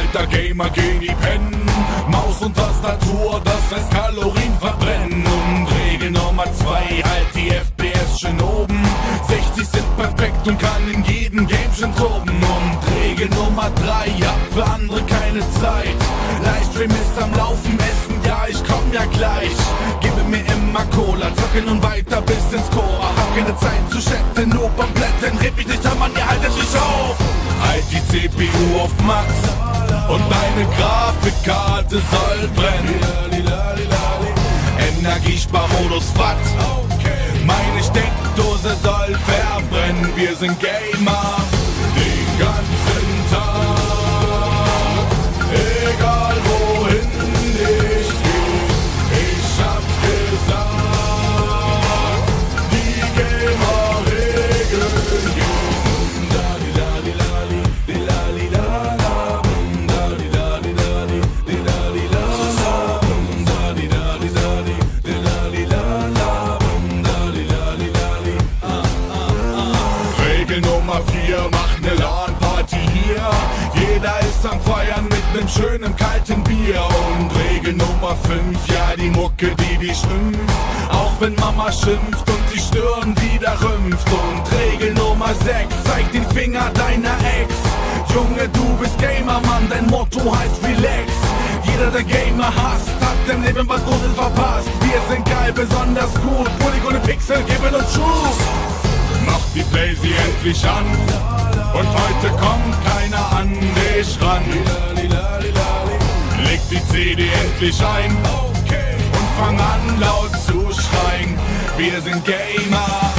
alter Gamer, geh nie pennen. Maus und Tastatur, das heißt Kalorien verbrennen. Und Regel Nummer 2, halt die FPS schön oben. 60 sind perfekt und kann in jedem Game schon toben. Und Regel Nummer 3, hab für andere keine Zeit. Livestream ist am Laufen, Essen, ja, ich komm ja gleich. Gebe mir immer Cola, zocken und weiter bis ins Chor. Hab keine Zeit zu chatten, nur beim Blättern. Red mich nicht an, Mann, ihr haltet mich auf. Halt die CPU auf Max und deine Grafikkarte soll brennen. Energiesparmodus Watt, meine Steckdose soll verbrennen. Wir sind Gamer den ganzen Tag, egal wohin ich geh, ich hab's gesagt, die Gamer-Regeln gehen. Regel Nummer 4, macht ne LAN-Party hier. Jeder ist am Feiern mit nem schönen kalten Bier. Und Regel Nummer 5, ja, die Mucke, die dich schimpft. Auch wenn Mama schimpft und die Stirn wieder rümpft. Und Regel Nummer 6, zeig den Finger deiner Ex. Junge, du bist Gamer, Mann, dein Motto heißt Relax. Jeder, der Gamer hasst, hat im Leben was Großes verpasst. Wir sind geil, besonders gut, Polygone Pixel geben uns Schub. Mach die Playsee endlich an und heute kommt keiner an dich ran. Leg die CD endlich ein und fang an laut zu schreien. Wir sind Gamer.